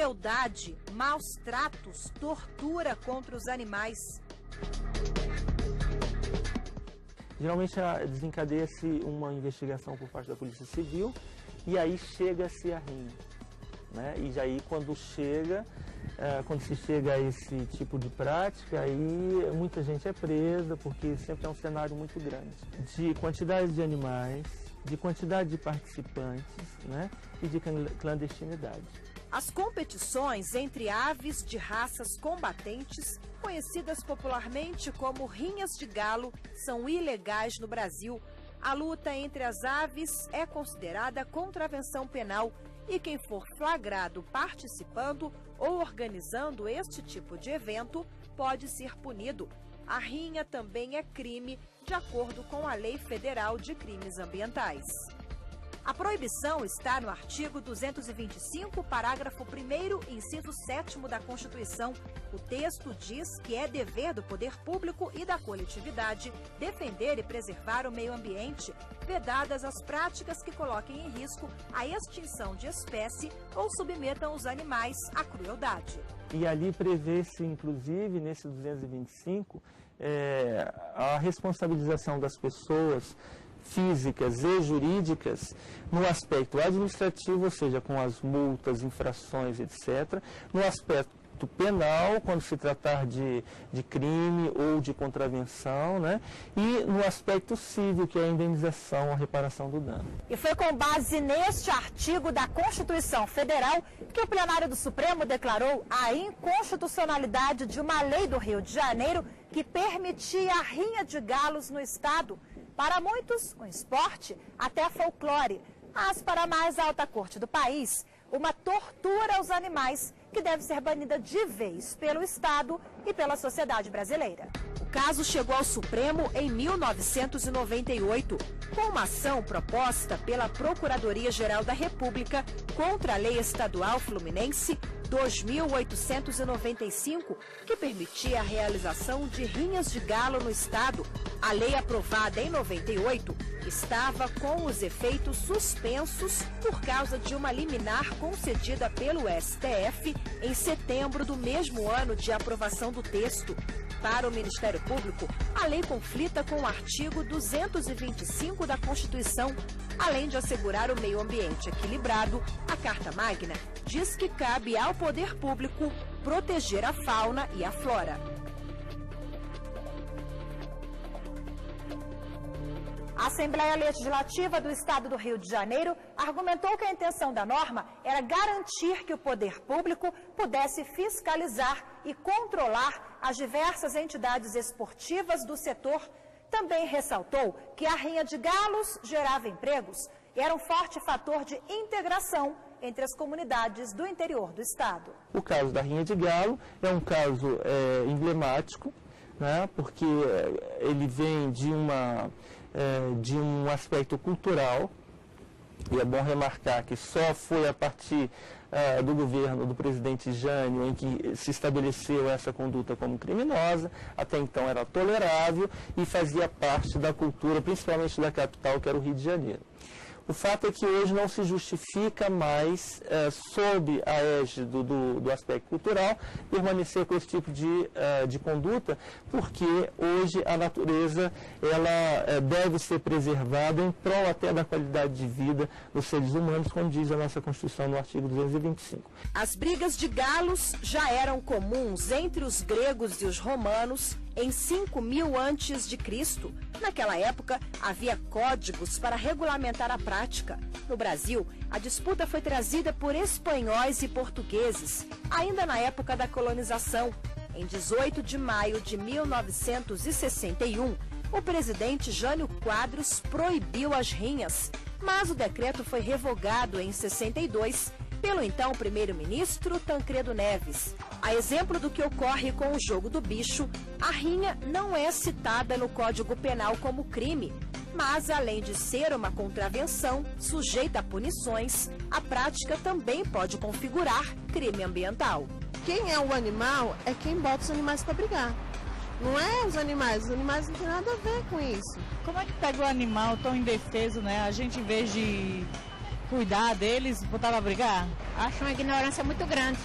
crueldade, maus tratos, tortura contra os animais. Geralmente desencadeia-se uma investigação por parte da Polícia Civil e aí chega-se a rinha, né? E aí quando se chega a esse tipo de prática, aí muita gente é presa, porque sempre é um cenário muito grande, de quantidade de animais, de quantidade de participantes, né? E de clandestinidade. As competições entre aves de raças combatentes, conhecidas popularmente como rinhas de galo, são ilegais no Brasil. A luta entre as aves é considerada contravenção penal e quem for flagrado participando ou organizando este tipo de evento pode ser punido. A rinha também é crime, de acordo com a Lei Federal de Crimes Ambientais. A proibição está no artigo 225, parágrafo 1º, inciso 7º da Constituição. O texto diz que é dever do poder público e da coletividade defender e preservar o meio ambiente, vedadas as práticas que coloquem em risco a extinção de espécie ou submetam os animais à crueldade. E ali prevê-se, inclusive, nesse 225, a responsabilização das pessoas físicas e jurídicas no aspecto administrativo, ou seja, com as multas, infrações, etc., no aspecto penal, quando se tratar de crime ou de contravenção, né? E no aspecto civil, que é a indenização, a reparação do dano. E foi com base neste artigo da Constituição Federal que o plenário do Supremo declarou a inconstitucionalidade de uma lei do Rio de Janeiro que permitia a rinha de galos no estado. Para muitos, um esporte, até folclore, mas para a mais alta corte do país, uma tortura aos animais que deve ser banida de vez pelo Estado e pela sociedade brasileira. O caso chegou ao Supremo em 1998, com uma ação proposta pela Procuradoria-Geral da República contra a Lei Estadual Fluminense 2.895, que permitia a realização de rinhas de galo no estado. A lei aprovada em 98 estava com os efeitos suspensos por causa de uma liminar concedida pelo STF em setembro do mesmo ano de aprovação do texto. Para o Ministério Público, a lei conflita com o artigo 225 da Constituição. Além de assegurar o meio ambiente equilibrado, a Carta Magna diz que cabe ao poder público proteger a fauna e a flora. A Assembleia Legislativa do Estado do Rio de Janeiro argumentou que a intenção da norma era garantir que o poder público pudesse fiscalizar e controlar as diversas entidades esportivas do setor. Também ressaltou que a rinha de galos gerava empregos e era um forte fator de integração entre as comunidades do interior do estado. O caso da rinha de galo é um caso emblemático, né, porque ele vem de um aspecto cultural, e é bom remarcar que só foi a partir do governo do presidente Jânio em que se estabeleceu essa conduta como criminosa. Até então era tolerável e fazia parte da cultura, principalmente da capital, que era o Rio de Janeiro. O fato é que hoje não se justifica mais, sob a égide do aspecto cultural, permanecer com esse tipo de conduta, porque hoje a natureza ela deve ser preservada em prol até da qualidade de vida dos seres humanos, como diz a nossa Constituição no artigo 225. As brigas de galos já eram comuns entre os gregos e os romanos em 5000 a.C. Naquela época, havia códigos para regulamentar a prática. No Brasil, a disputa foi trazida por espanhóis e portugueses, ainda na época da colonização. Em 18 de maio de 1961, o presidente Jânio Quadros proibiu as rinhas, mas o decreto foi revogado em 62 pelo então primeiro-ministro Tancredo Neves. A exemplo do que ocorre com o jogo do bicho, a rinha não é citada no Código Penal como crime, mas além de ser uma contravenção sujeita a punições, a prática também pode configurar crime ambiental. Quem é o animal é quem bota os animais para brigar. Não é os animais não tem nada a ver com isso. Como é que pega o animal tão indefeso, né? A gente, em vez de cuidar deles, botar pra brigar? Acho uma ignorância muito grande.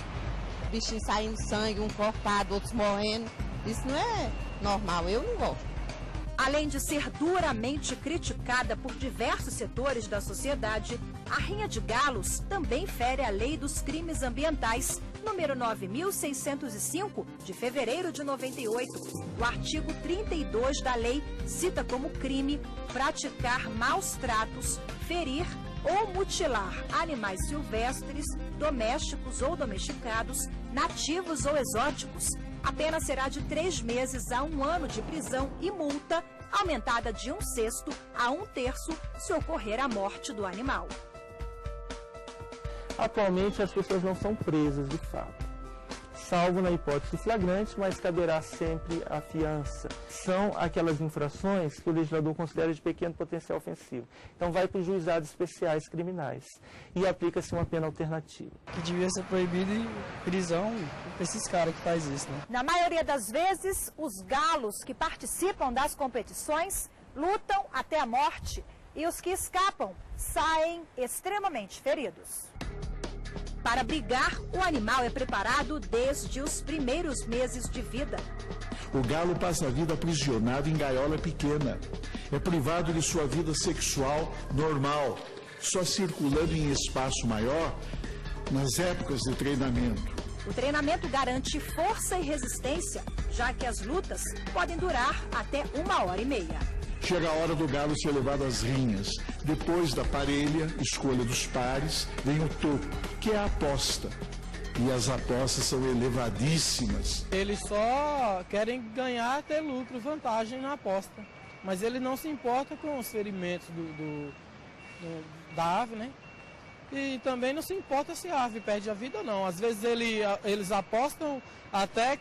Bichinhos saindo sangue, um cortado, outros morrendo. Isso não é normal, eu não gosto. Além de ser duramente criticada por diversos setores da sociedade, a rinha de galos também fere a Lei dos Crimes Ambientais, número 9.605, de fevereiro de 98. O artigo 32 da lei cita como crime praticar maus tratos, ferir ou mutilar animais silvestres, domésticos ou domesticados, nativos ou exóticos. A pena será de 3 meses a 1 ano de prisão e multa, aumentada de 1/6 a 1/3 se ocorrer a morte do animal. Atualmente as pessoas não são presas de fato, salvo na hipótese flagrante, mas caberá sempre a fiança. São aquelas infrações que o legislador considera de pequeno potencial ofensivo. Então vai para os juizados especiais criminais e aplica-se uma pena alternativa. Que devia ser proibido prisão para esses caras que fazem isso, né? Na maioria das vezes, os galos que participam das competições lutam até a morte e os que escapam saem extremamente feridos. Para brigar, o animal é preparado desde os primeiros meses de vida. O galo passa a vida aprisionado em gaiola pequena. É privado de sua vida sexual normal, só circulando em espaço maior nas épocas de treinamento. O treinamento garante força e resistência, já que as lutas podem durar até 1h30. Chega a hora do galo ser levado às rinhas. Depois da parelha, escolha dos pares, vem o topo, que é a aposta. E as apostas são elevadíssimas. Eles só querem ganhar, ter lucro, vantagem na aposta. Mas ele não se importa com os ferimentos da ave, né? E também não se importa se a ave perde a vida ou não. Às vezes eles apostam até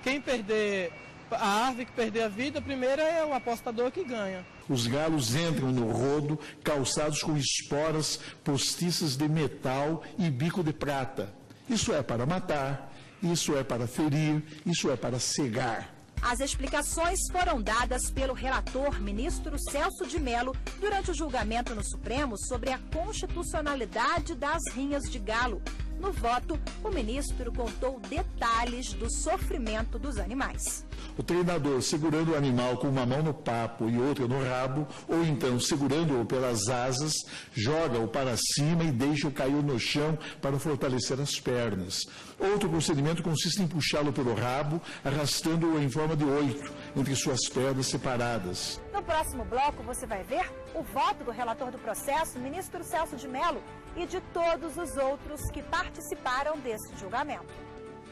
quem perder... A ave que perder a vida, primeiro é o apostador que ganha. Os galos entram no rodo calçados com esporas postiças de metal e bico de prata. Isso é para matar, isso é para ferir, isso é para cegar. As explicações foram dadas pelo relator ministro Celso de Mello durante o julgamento no Supremo sobre a constitucionalidade das rinhas de galo. No voto, o ministro contou detalhes do sofrimento dos animais. O treinador segurando o animal com uma mão no papo e outra no rabo, ou então segurando-o pelas asas, joga-o para cima e deixa-o cair no chão para fortalecer as pernas. Outro procedimento consiste em puxá-lo pelo rabo, arrastando-o em forma de 8, entre suas pernas separadas. No próximo bloco, você vai ver o voto do relator do processo, ministro Celso de Mello, e de todos os outros que participaram desse julgamento.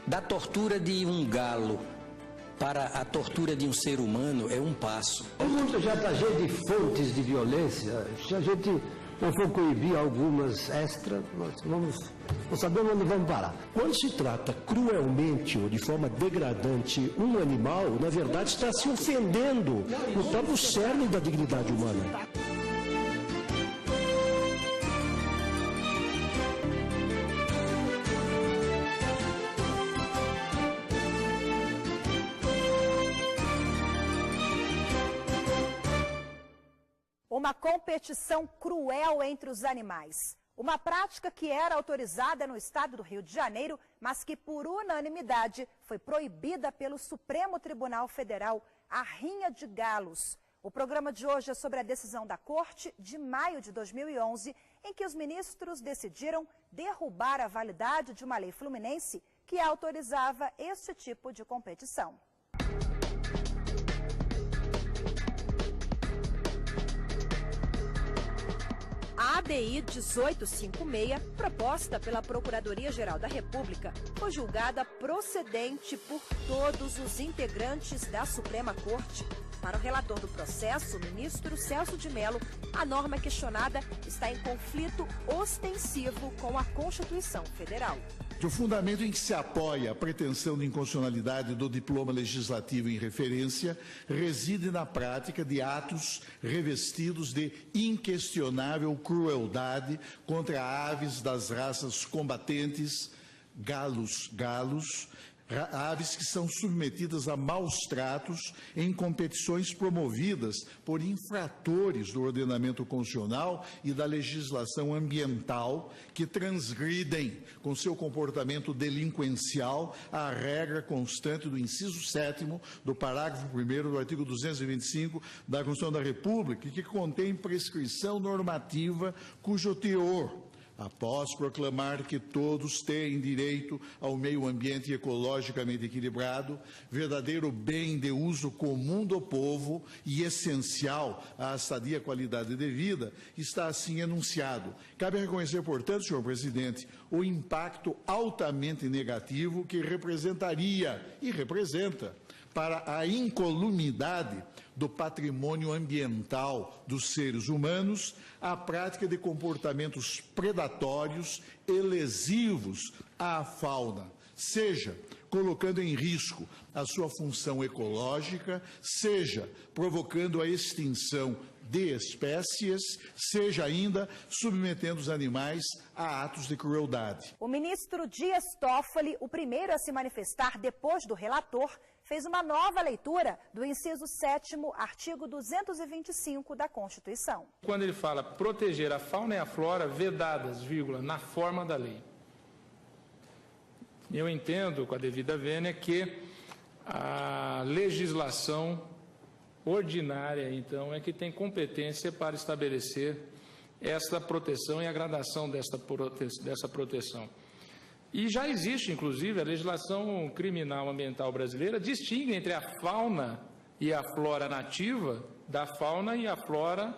Da tortura de um galo para a tortura de um ser humano é um passo. O mundo já está cheio de fontes de violência. Se a gente não for coibir algumas extras, nós não sabemos onde vamos parar. Quando se trata cruelmente ou de forma degradante um animal, na verdade está se ofendendo no próprio cerne da dignidade humana. Uma competição cruel entre os animais. Uma prática que era autorizada no estado do Rio de Janeiro, mas que por unanimidade foi proibida pelo Supremo Tribunal Federal, a rinha de galos. O programa de hoje é sobre a decisão da Corte de maio de 2011, em que os ministros decidiram derrubar a validade de uma lei fluminense que autorizava este tipo de competição. A ADI 1856, proposta pela Procuradoria-Geral da República, foi julgada procedente por todos os integrantes da Suprema Corte. Para o relator do processo, o ministro Celso de Mello, a norma questionada está em conflito ostensivo com a Constituição Federal. O fundamento em que se apoia a pretensão de inconstitucionalidade do diploma legislativo em referência reside na prática de atos revestidos de inquestionável crueldade contra aves das raças combatentes, galos, Aves que são submetidas a maus tratos em competições promovidas por infratores do ordenamento constitucional e da legislação ambiental que transgridem com seu comportamento delinquencial a regra constante do inciso 7º do parágrafo 1º do artigo 225 da Constituição da República, que contém prescrição normativa cujo teor, após proclamar que todos têm direito ao meio ambiente ecologicamente equilibrado, verdadeiro bem de uso comum do povo e essencial à sadia qualidade de vida, está assim enunciado. Cabe reconhecer, portanto, senhor presidente, o impacto altamente negativo que representaria e representa para a incolumidade do patrimônio ambiental dos seres humanos, a prática de comportamentos predatórios e lesivos à fauna, seja colocando em risco a sua função ecológica, seja provocando a extinção de espécies, seja ainda submetendo os animais a atos de crueldade. O ministro Dias Toffoli, o primeiro a se manifestar depois do relator, fez uma nova leitura do inciso 7º, artigo 225 da Constituição. Quando ele fala proteger a fauna e a flora vedadas, vírgula, na forma da lei. Eu entendo, com a devida vênia, que a legislação ordinária, então, é que tem competência para estabelecer esta proteção e a gradação dessa proteção. E já existe, inclusive, a legislação criminal ambiental brasileira distingue entre a fauna e a flora nativa da fauna e a flora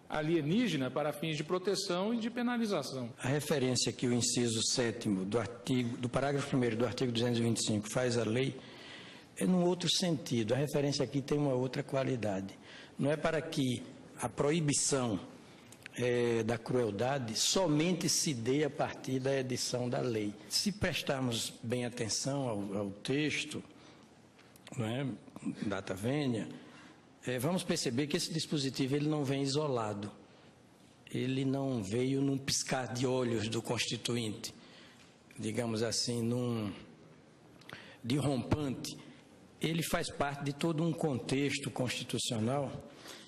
alienígena para fins de proteção e de penalização. A referência que o inciso 7º do parágrafo 1º do artigo 225 faz à lei é num outro sentido. A referência aqui tem uma outra qualidade. Não é para que a proibição da crueldade somente se dê a partir da edição da lei. Se prestarmos bem atenção ao texto, não é, data vênia, vamos perceber que esse dispositivo ele não vem isolado. Ele não veio num piscar de olhos do Constituinte, digamos assim, de rompante. Ele faz parte de todo um contexto constitucional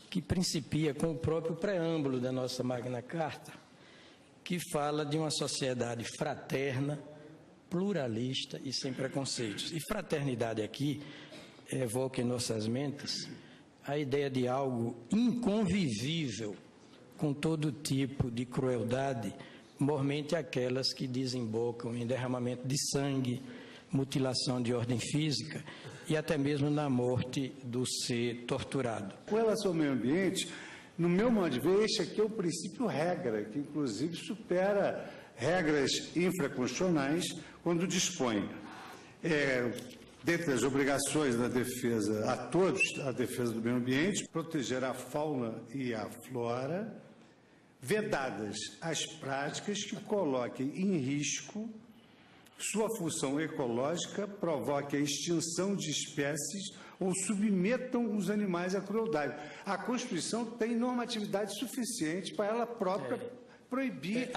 que principia com o próprio preâmbulo da nossa Magna Carta, que fala de uma sociedade fraterna, pluralista e sem preconceitos. E fraternidade aqui evoca em nossas mentes a ideia de algo inconvivível com todo tipo de crueldade, mormente aquelas que desembocam em derramamento de sangue, mutilação de ordem física e até mesmo na morte do ser torturado. Com relação ao meio ambiente, no meu modo de ver, este aqui é o princípio regra, que inclusive supera regras infraconstitucionais quando dispõe, dentre as obrigações da defesa a todos, a defesa do meio ambiente, proteger a fauna e a flora, vedadas as práticas que coloquem em risco sua função ecológica, provoquem a extinção de espécies ou submetam os animais à crueldade. A Constituição tem normatividade suficiente para ela própria proibir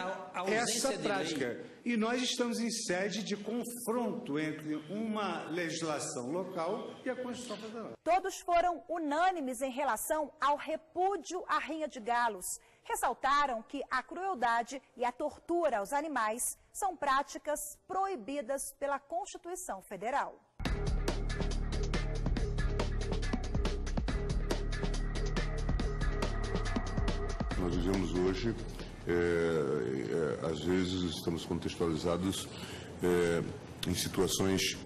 essa prática. E nós estamos em sede de confronto entre uma legislação local e a Constituição Federal. Todos foram unânimes em relação ao repúdio à rinha de galos. Ressaltaram que a crueldade e a tortura aos animais são práticas proibidas pela Constituição Federal. Nós vivemos hoje, às vezes estamos contextualizados em situações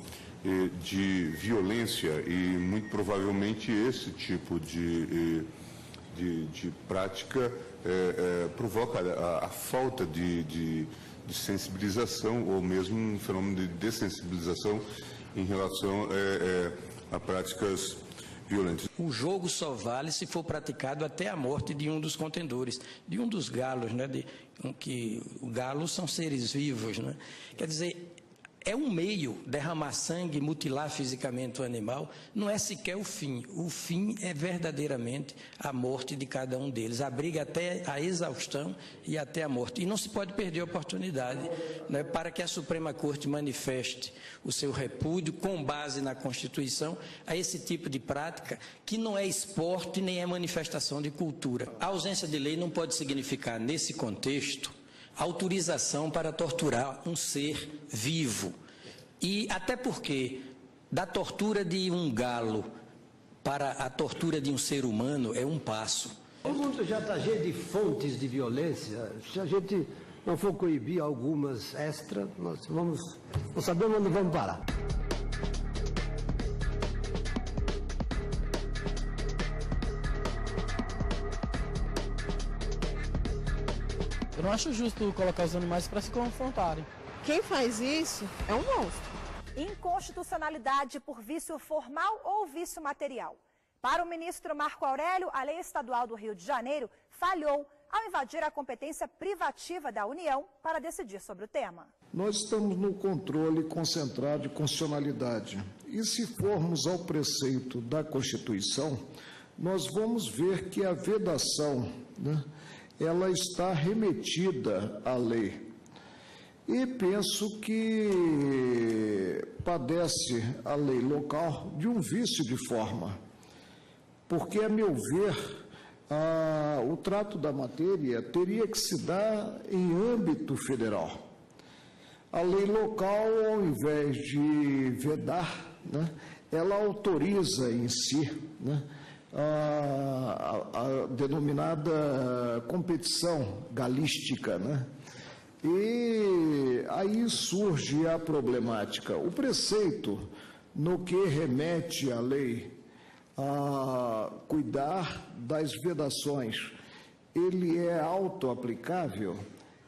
de violência e muito provavelmente esse tipo de prática provoca a falta de sensibilização ou mesmo um fenômeno de dessensibilização em relação a práticas violentas. O jogo só vale se for praticado até a morte de um dos contendores, de um dos galos, né? Que os galos são seres vivos, né? Quer dizer, é um meio, derramar sangue, mutilar fisicamente o animal, não é sequer o fim. O fim é verdadeiramente a morte de cada um deles. Abriga até a exaustão e até a morte. E não se pode perder a oportunidade, né, para que a Suprema Corte manifeste o seu repúdio, com base na Constituição, a esse tipo de prática, que não é esporte nem é manifestação de cultura. A ausência de lei não pode significar, nesse contexto, autorização para torturar um ser vivo. E até porque, da tortura de um galo para a tortura de um ser humano é um passo. O mundo já está cheio de fontes de violência. Se a gente não for coibir algumas extra, nós vamos saber onde vamos parar. Eu não acho justo colocar os animais para se confrontarem. Quem faz isso é um monstro. Inconstitucionalidade por vício formal ou vício material. Para o ministro Marco Aurélio, a lei estadual do Rio de Janeiro falhou ao invadir a competência privativa da União para decidir sobre o tema. Nós estamos no controle concentrado de constitucionalidade. E se formos ao preceito da Constituição, nós vamos ver que a vedação, né, ela está remetida à lei. E penso que padece a lei local de um vício de forma, porque, a meu ver, o trato da matéria teria que se dar em âmbito federal. A lei local, ao invés de vedar, né, ela autoriza em si, né, a denominada competição galística, né? E aí surge a problemática. O preceito, no que remete à lei a cuidar das vedações, ele é autoaplicável?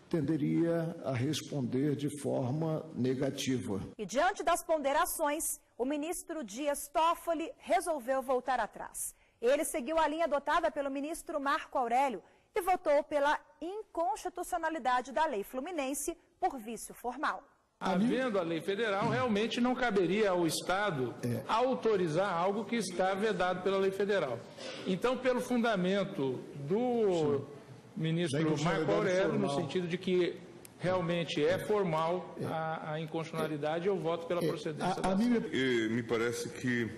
Tenderia a responder de forma negativa. E diante das ponderações, o ministro Dias Toffoli resolveu voltar atrás. Ele seguiu a linha adotada pelo ministro Marco Aurélio e votou pela inconstitucionalidade da lei fluminense por vício formal. Havendo a lei federal, realmente não caberia ao Estado autorizar algo que está vedado pela lei federal. Então, pelo fundamento do ministro Marco Aurélio, no sentido de que realmente é formal a inconstitucionalidade, eu voto pela procedência da ação. Me parece que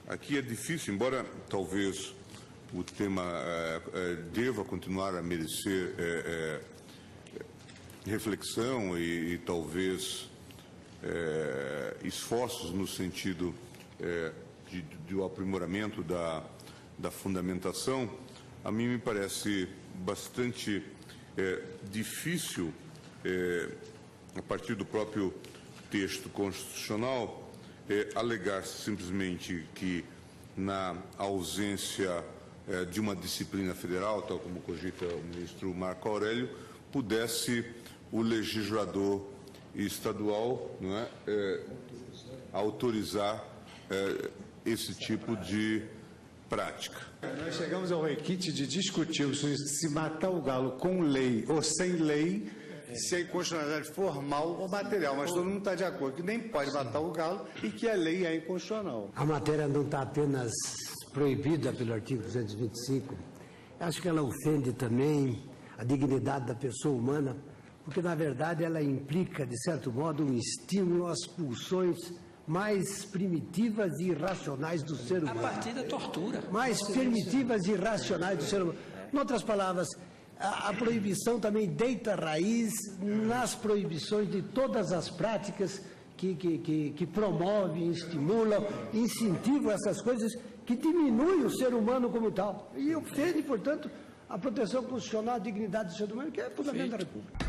aqui é difícil, embora talvez o tema deva continuar a merecer reflexão e talvez esforços no sentido do aprimoramento da fundamentação, a mim me parece bastante difícil, a partir do próprio texto constitucional, alegar-se simplesmente que, na ausência de uma disciplina federal, tal como cogita o ministro Marco Aurélio, pudesse o legislador estadual, não é, autorizar esse tipo de prática. Nós chegamos ao requinte de discutir se matar o galo com lei ou sem lei, se é inconstitucionalidade formal ou material, mas todo mundo está de acordo que nem pode matar o galo e que a lei é inconstitucional. A matéria não está apenas proibida pelo artigo 225, acho que ela ofende também a dignidade da pessoa humana, porque, na verdade, ela implica, de certo modo, um estímulo às pulsões mais primitivas e irracionais do ser humano. A partir da tortura. Mais primitivas e irracionais do ser humano. Em outras palavras, a proibição também deita raiz nas proibições de todas as práticas que promovem, estimulam, incentivam essas coisas que diminuem o ser humano como tal. E ofende, portanto, a proteção constitucional, a dignidade do ser humano, que é fundamental da República.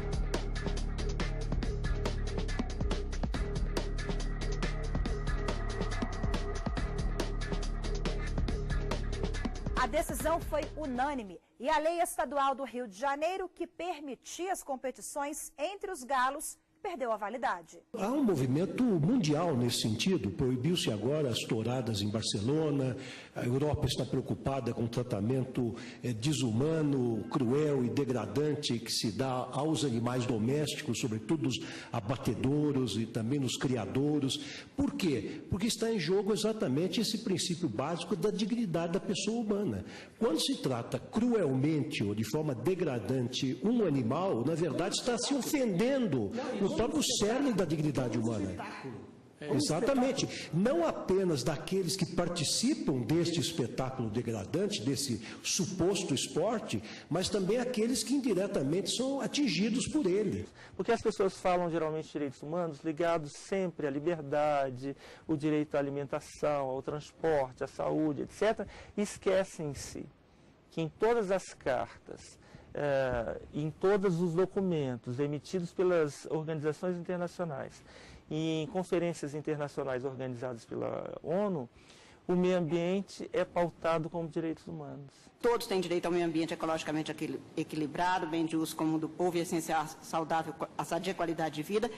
A decisão foi unânime e a lei estadual do Rio de Janeiro, que permitia as competições entre os galos, perdeu a validade. Há um movimento mundial nesse sentido. Proibiu-se agora as touradas em Barcelona. A Europa está preocupada com o tratamento desumano, cruel e degradante que se dá aos animais domésticos, sobretudo os abatedouros e também nos criadouros. Por quê? Porque está em jogo exatamente esse princípio básico da dignidade da pessoa humana. Quando se trata cruelmente ou de forma degradante um animal, na verdade está se ofendendo no próprio cerne da dignidade humana. Exatamente. Não apenas daqueles que participam deste espetáculo degradante, desse suposto esporte, mas também aqueles que indiretamente são atingidos por ele. Porque as pessoas falam geralmente de direitos humanos ligados sempre à liberdade, o direito à alimentação, ao transporte, à saúde, etc. E esquecem-se que em todas as cartas, em todos os documentos emitidos pelas organizações internacionais e em conferências internacionais organizadas pela ONU, o meio ambiente é pautado como direitos humanos. Todos têm direito ao meio ambiente ecologicamente equilibrado, bem de uso comum do povo e essencial, saudável, a sadia qualidade de vida,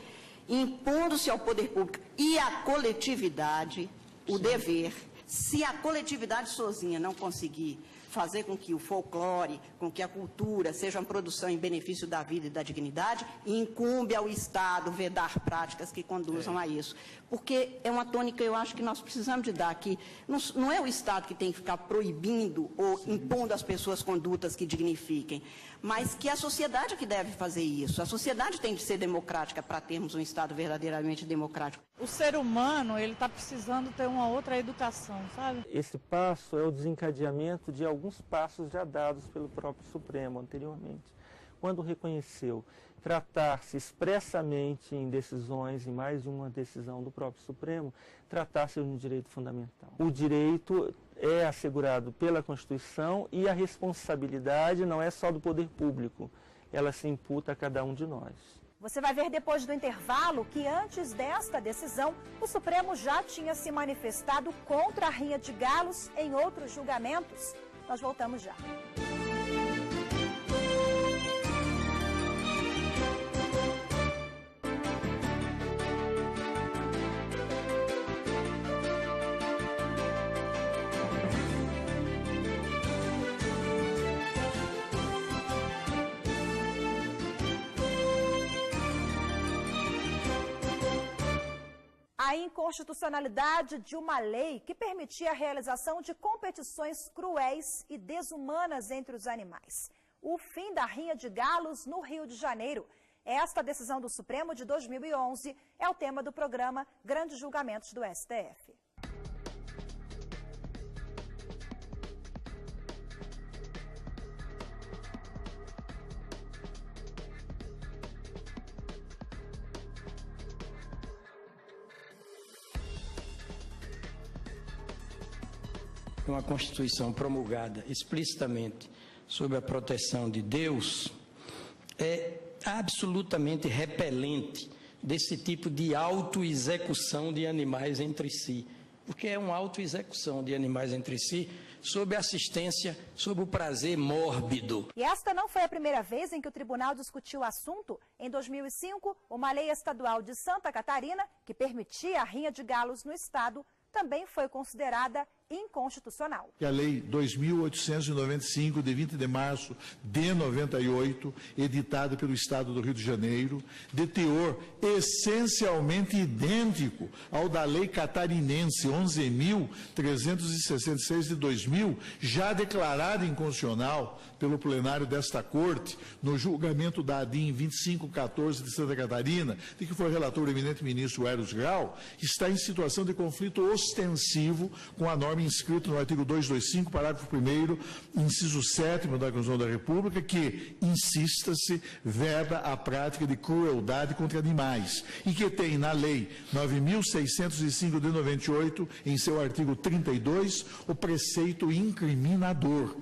impondo-se ao poder público e à coletividade o dever. Se a coletividade sozinha não conseguir fazer com que o folclore, com que a cultura seja uma produção em benefício da vida e da dignidade, incumbe ao Estado vedar práticas que conduzam a isso. Porque é uma tônica, eu acho, que nós precisamos de dar aqui. Não é o Estado que tem que ficar proibindo ou impondo às pessoas condutas que dignifiquem, mas que a sociedade é que deve fazer isso. A sociedade tem de ser democrática para termos um Estado verdadeiramente democrático. O ser humano, ele está precisando ter uma outra educação, sabe? Esse passo é o desencadeamento de alguns passos já dados pelo próprio Supremo anteriormente, quando reconheceu tratar-se expressamente em decisões, em mais de uma decisão do próprio Supremo, tratar-se de um direito fundamental. O direito é assegurado pela Constituição e a responsabilidade não é só do poder público, ela se imputa a cada um de nós. Você vai ver depois do intervalo que antes desta decisão, o Supremo já tinha se manifestado contra a rinha de galos em outros julgamentos. Nós voltamos já. A inconstitucionalidade de uma lei que permitia a realização de competições cruéis e desumanas entre os animais. O fim da rinha de galos no Rio de Janeiro. Esta decisão do Supremo de 2011 é o tema do programa Grandes Julgamentos do STF. Uma Constituição promulgada explicitamente sob a proteção de Deus é absolutamente repelente desse tipo de autoexecução de animais entre si, porque é uma autoexecução de animais entre si sob assistência, sob o prazer mórbido. E esta não foi a primeira vez em que o tribunal discutiu o assunto. Em 2005, uma lei estadual de Santa Catarina, que permitia a rinha de galos no estado, também foi considerada inconstitucional. A Lei 2.895, de 20 de março de 98, editada pelo Estado do Rio de Janeiro, de teor essencialmente idêntico ao da Lei Catarinense 11.366 de 2000, já declarada inconstitucional pelo plenário desta Corte, no julgamento da ADIM 2514 de Santa Catarina, de que foi relator o eminente ministro Eros Grau, está em situação de conflito ostensivo com a norma inscrita no artigo 225, parágrafo 1º, inciso 7º da Constituição da República, que, insista-se, veda a prática de crueldade contra animais, e que tem na Lei 9.605 de 98, em seu artigo 32, o preceito incriminador.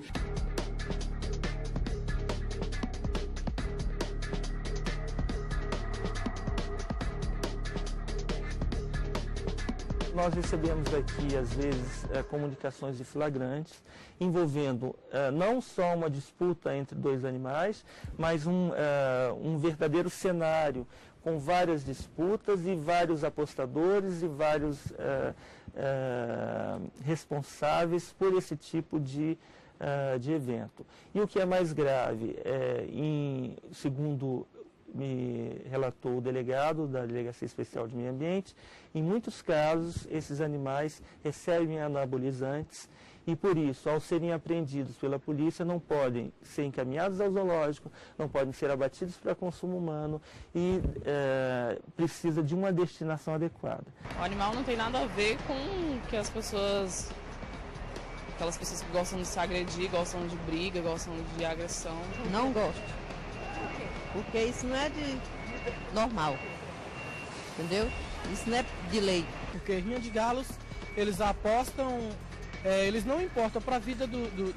Nós recebemos aqui, às vezes, comunicações de flagrantes, envolvendo não só uma disputa entre dois animais, mas um verdadeiro cenário, com várias disputas e vários apostadores e vários responsáveis por esse tipo de evento. E o que é mais grave, segundo me relatou o delegado da Delegacia Especial de Meio Ambiente, em muitos casos esses animais recebem anabolizantes e por isso, ao serem apreendidos pela polícia, não podem ser encaminhados ao zoológico, não podem ser abatidos para consumo humano e precisa de uma destinação adequada. O animal não tem nada a ver com que as pessoas, aquelas pessoas que gostam de se agredir, gostam de briga, gostam de agressão. Não gosto. Porque isso não é de normal, entendeu? Isso não é de lei. Porque rinha de galos, eles apostam, eles não importam para a vida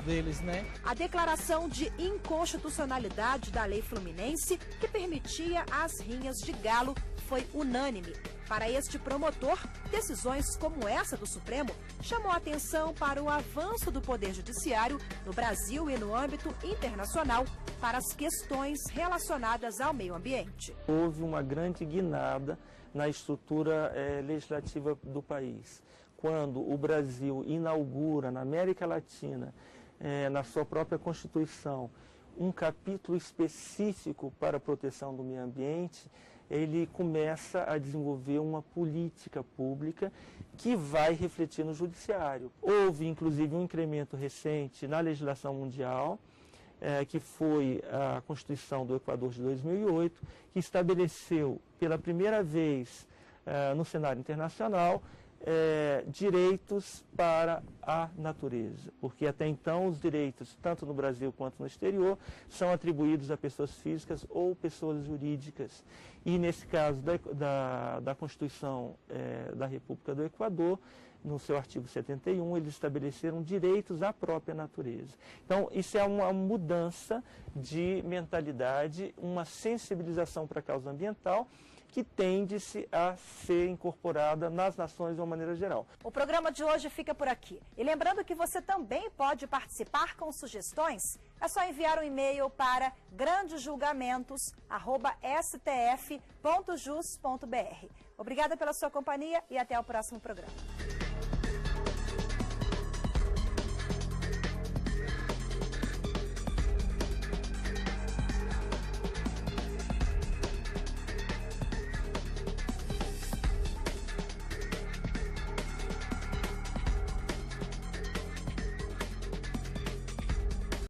deles, né? A declaração de inconstitucionalidade da lei fluminense, que permitia as rinhas de galo, foi unânime. Para este promotor, decisões como essa do Supremo chamou a atenção para o avanço do Poder Judiciário no Brasil e no âmbito internacional para as questões relacionadas ao meio ambiente. Houve uma grande guinada na estrutura legislativa do país. Quando o Brasil inaugura na América Latina, na sua própria Constituição, um capítulo específico para a proteção do meio ambiente, ele começa a desenvolver uma política pública que vai refletir no judiciário. Houve, inclusive, um incremento recente na legislação mundial, que foi a Constituição do Equador de 2008, que estabeleceu pela primeira vez no cenário internacional direitos para a natureza, porque até então os direitos, tanto no Brasil quanto no exterior, são atribuídos a pessoas físicas ou pessoas jurídicas. E nesse caso da Constituição da República do Equador, no seu artigo 71, eles estabeleceram direitos à própria natureza. Então, isso é uma mudança de mentalidade, uma sensibilização para a causa ambiental, que tende-se a ser incorporada nas nações de uma maneira geral. O programa de hoje fica por aqui. E lembrando que você também pode participar com sugestões, é só enviar um e-mail para grandesjulgamentos@stf.jus.br. Obrigada pela sua companhia e até o próximo programa.